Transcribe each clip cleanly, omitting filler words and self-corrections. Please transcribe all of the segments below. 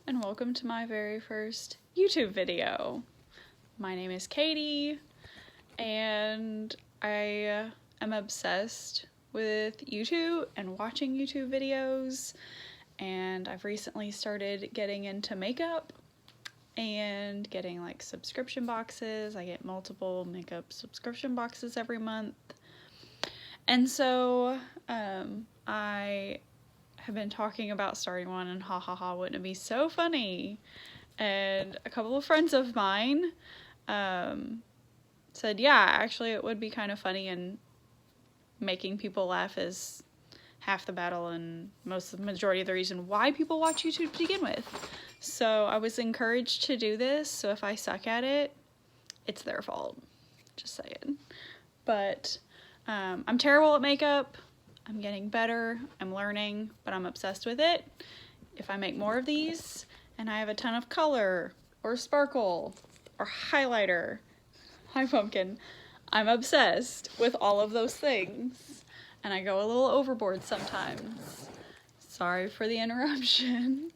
and welcome to my very first YouTube video. My name is Katie, and I am obsessed with YouTube and watching YouTube videos, and I've recently started getting into makeup and getting like subscription boxes. I get multiple makeup subscription boxes every month, and so I have been talking about starting one, and wouldn't it be so funny? And a couple of friends of mine said, yeah, actually it would be kind of funny, and making people laugh is half the battle and most of the majority of the reason why people watch YouTube to begin with. So I was encouraged to do this, so if I suck at it, it's their fault. Just saying. But I'm terrible at makeup. I'm getting better, I'm learning, but I'm obsessed with it. If I make more of these, and I have a ton of color, or sparkle, or highlighter, hi pumpkin, I'm obsessed with all of those things. And I go a little overboard sometimes. Sorry for the interruption.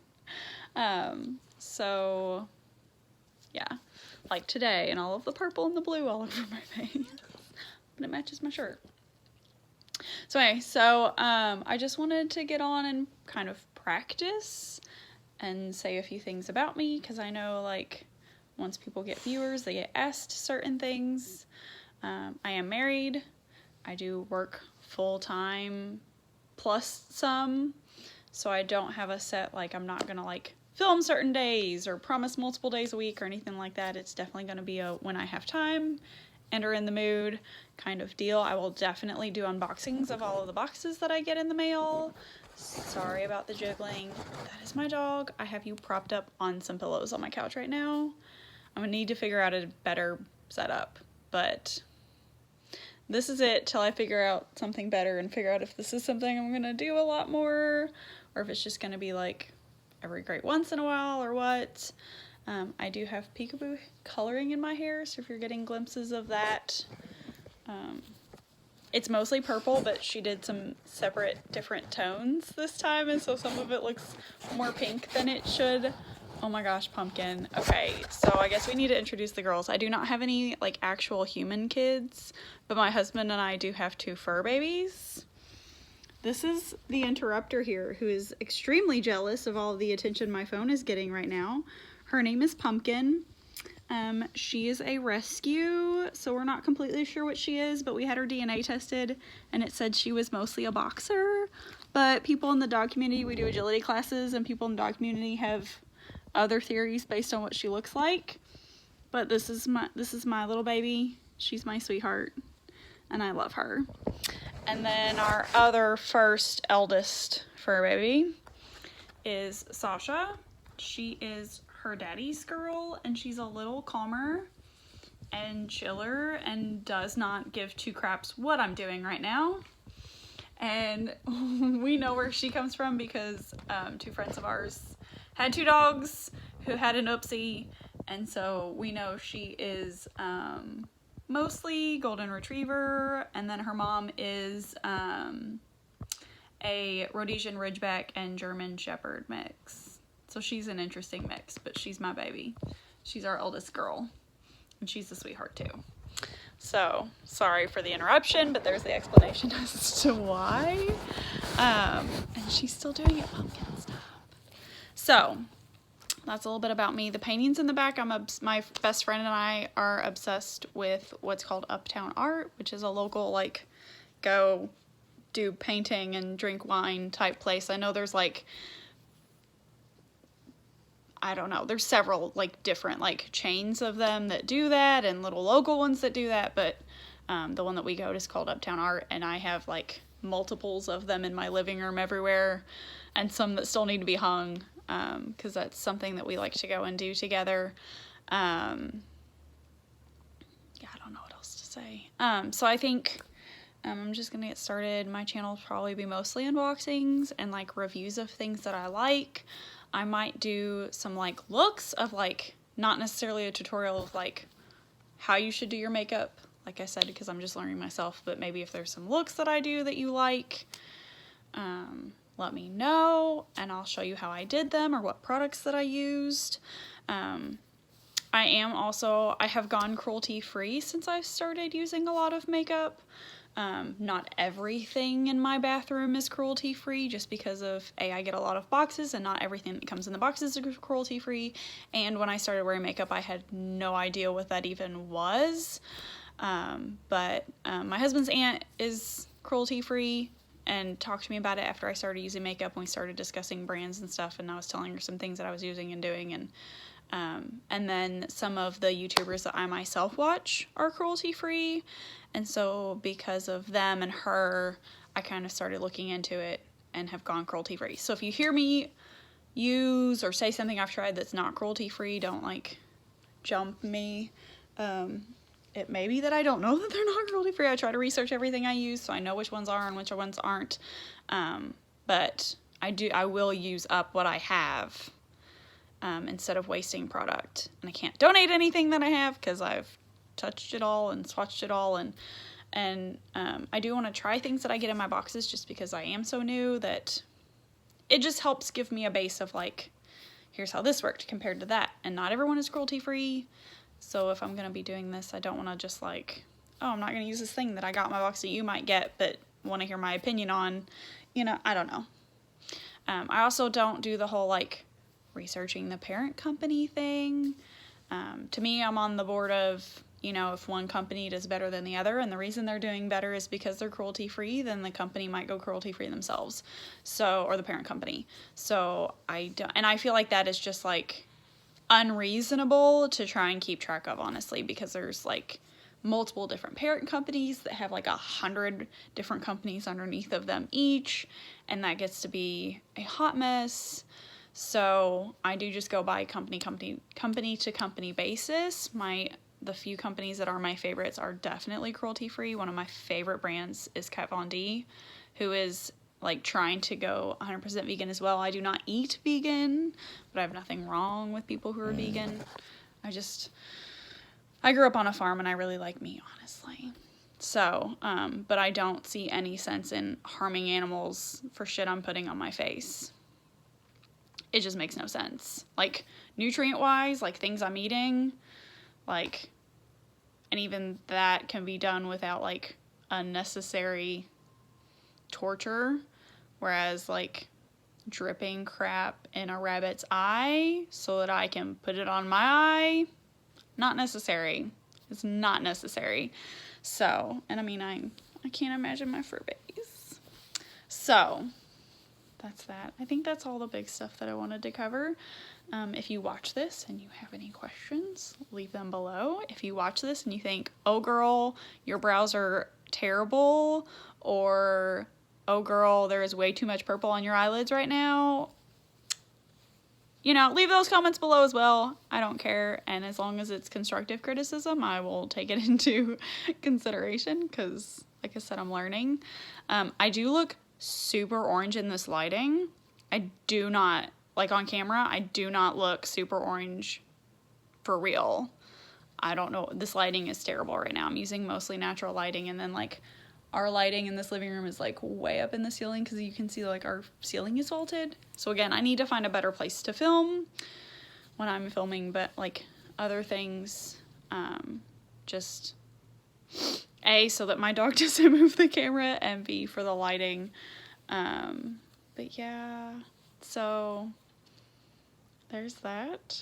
So, yeah, like today, and all of the purple and the blue all over my face. But it matches my shirt. So anyway, I just wanted to get on and kind of practice and say a few things about me, because I know, like, once people get viewers, they get asked certain things. I am married. I do work full-time plus some, so I don't have a set, like, I'm not gonna, like, film certain days or promise multiple days a week or anything like that. It's definitely gonna be a when I have time and are in the mood kind of deal. I will definitely do unboxings of all of the boxes that I get in the mail. Sorry about the jiggling. That is my dog. I have you propped up on some pillows on my couch right now. I'm gonna need to figure out a better setup, but this is it till I figure out something better and figure out if this is something I'm gonna do a lot more, or if it's just gonna be like every great once in a while or what. I do have peekaboo coloring in my hair, so if you're getting glimpses of that, it's mostly purple, but she did some separate different tones this time, and so some of it looks more pink than it should. Oh my gosh, pumpkin. Okay, so I guess we need to introduce the girls. I do not have any like actual human kids, but my husband and I do have 2 fur babies. This is the interrupter here, who is extremely jealous of all of the attention my phone is getting right now. Her name is Pumpkin. She is a rescue, so we're not completely sure what she is, but we had her DNA tested, and it said she was mostly a boxer. But people in the dog community, we do agility classes, and people in the dog community have other theories based on what she looks like. But this is my little baby. She's my sweetheart, and I love her. And then our other eldest fur baby is Sasha. She is her daddy's girl, and she's a little calmer and chiller and does not give 2 craps what I'm doing right now. And we know where she comes from because 2 friends of ours had 2 dogs who had an oopsie, and so we know she is mostly golden retriever, and then her mom is a Rhodesian Ridgeback and German Shepherd mix. So she's an interesting mix, but she's my baby. She's our eldest girl, and she's a sweetheart too. So, sorry for the interruption, but there's the explanation as to why. And she's still doing it, pumpkin, stop. So, that's a little bit about me. The paintings in the back, my best friend and I are obsessed with what's called Uptown Art, which is a local, like, go do painting and drink wine type place. I know there's, like, I don't know, there's several, like, different, like, chains of them that do that, and little local ones that do that, but the one that we go to is called Uptown Art, and I have, like, multiples of them in my living room everywhere, and some that still need to be hung, because that's something that we like to go and do together. Yeah, I don't know what else to say. So I think I'm just gonna get started. My channel will probably be mostly unboxings and, like, reviews of things that I like. I might do some, like, looks of, like, not necessarily a tutorial of, like, how you should do your makeup, like I said, because I'm just learning myself, but maybe if there's some looks that I do that you like, let me know, and I'll show you how I did them or what products that I used. I have gone cruelty free since I started using a lot of makeup. Not everything in my bathroom is cruelty free, just because of I get a lot of boxes and not everything that comes in the boxes is cruelty free. And when I started wearing makeup, I had no idea what that even was. But my husband's aunt is cruelty free and talked to me about it after I started using makeup, and we started discussing brands and stuff, and I was telling her some things that I was using and doing, and then some of the YouTubers that I myself watch are cruelty free, and so because of them and her, I kind of started looking into it and have gone cruelty free. So if you hear me use or say something I've tried that's not cruelty free, don't like jump me. It may be that I don't know that they're not cruelty free. I try to research everything I use so I know which ones are and which ones aren't. But I will use up what I have instead of wasting product. And I can't donate anything that I have because I've touched it all and swatched it all. And I do want to try things that I get in my boxes just because I am so new that it just helps give me a base of like, here's how this worked compared to that. And not everyone is cruelty free. So if I'm going to be doing this, I don't want to just like, oh, I'm not going to use this thing that I got in my box that you might get, but want to hear my opinion on, I don't know. I also don't do the whole like researching the parent company thing. To me, I'm on the board of, if one company does better than the other, and the reason they're doing better is because they're cruelty free, then the company might go cruelty free themselves. So, or the parent company. So I feel like that is just like unreasonable to try and keep track of, honestly, because there's like multiple different parent companies that have like 100 different companies underneath of them each, and that gets to be a hot mess. So I do just go by company to company basis. The few companies that are my favorites are definitely cruelty free. One of my favorite brands is Kat Von D, who is like trying to go 100% vegan as well. I do not eat vegan, but I have nothing wrong with people who are vegan. I grew up on a farm and I really like meat, honestly. So, but I don't see any sense in harming animals for shit I'm putting on my face. It just makes no sense. Like, nutrient-wise, like things I'm eating, like, and even that can be done without like unnecessary torture. Whereas, like, dripping crap in a rabbit's eye so that I can put it on my eye, not necessary. It's not necessary. So, and I mean, I can't imagine my fur babies. So, that's that. I think that's all the big stuff that I wanted to cover. If you watch this and you have any questions, leave them below. If you watch this and you think, oh girl, your brows are terrible, or oh girl, there is way too much purple on your eyelids right now, leave those comments below as well. I don't care, and as long as it's constructive criticism, I will take it into consideration, because like I said, I'm learning. I do look super orange in this lighting. I do not, like on camera, I do not look super orange for real. I don't know, this lighting is terrible right now. I'm using mostly natural lighting, and then like our lighting in this living room is like way up in the ceiling because you can see like our ceiling is vaulted. So again, I need to find a better place to film when I'm filming, but like other things, just A, so that my dog doesn't move the camera, and B, for the lighting. But yeah, so there's that.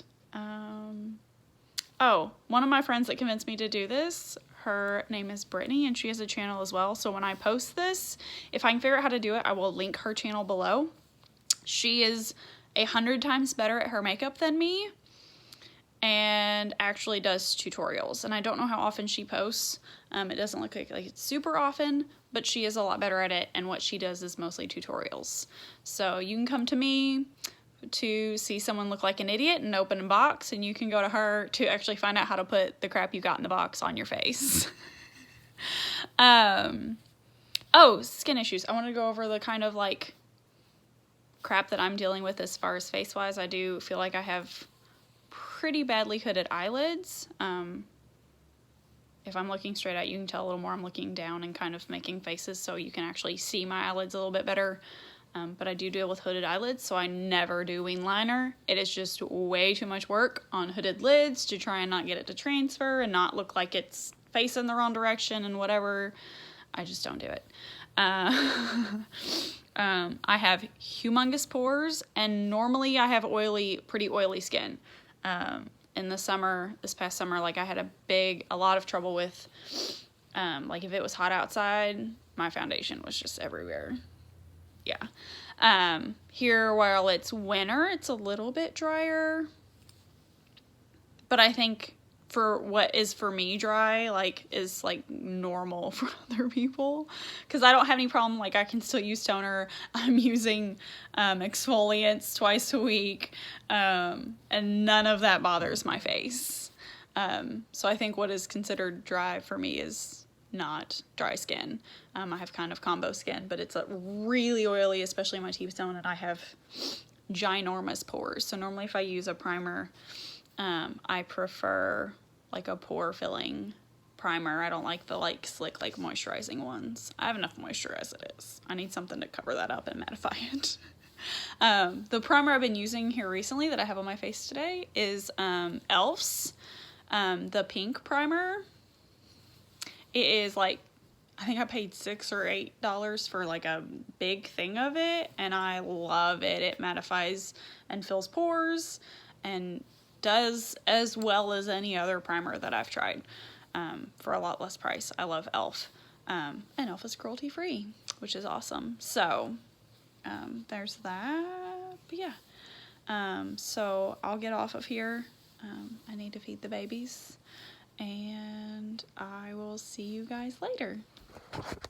Oh, one of my friends that convinced me to do this, her name is Brittany, and she has a channel as well. So when I post this, if I can figure out how to do it, I will link her channel below. She is 100 times better at her makeup than me, and actually does tutorials. And I don't know how often she posts. It doesn't look like it's super often, but she is a lot better at it, and what she does is mostly tutorials. So you can come to me to see someone look like an idiot and open a box, and you can go to her to actually find out how to put the crap you got in the box on your face. Oh, skin issues. I want to go over the kind of like crap that I'm dealing with as far as face wise. I do feel like I have pretty badly hooded eyelids. If I'm looking straight out, you can tell a little more. I'm looking down and kind of making faces so you can actually see my eyelids a little bit better. But I do deal with hooded eyelids, so I never do wing liner. It is just way too much work on hooded lids to try and not get it to transfer and not look like it's facing the wrong direction and whatever. I just don't do it. I have humongous pores, and normally I have pretty oily skin. In the summer, this past summer, like I had a lot of trouble with, like if it was hot outside, my foundation was just everywhere. Yeah. Here, while it's winter, it's a little bit drier, but I think for what is for me dry, like, is like normal for other people, because I don't have any problem. Like, I can still use toner. I'm using exfoliants twice a week, and none of that bothers my face. So I think what is considered dry for me is not dry skin. I have kind of combo skin, but it's really oily, especially my T-zone, and I have ginormous pores. So normally if I use a primer, I prefer like a pore filling primer. I don't like the like slick, like moisturizing ones. I have enough moisture as it is. I need something to cover that up and mattify it. The primer I've been using here recently that I have on my face today is e.l.f.'s the pink primer. It is like, I think I paid $6 or $8 for like a big thing of it, and I love it. It mattifies and fills pores and does as well as any other primer that I've tried, for a lot less price. I love e.l.f. And e.l.f. is cruelty free, which is awesome. So there's that. But yeah, so I'll get off of here. I need to feed the babies, and I will see you guys later.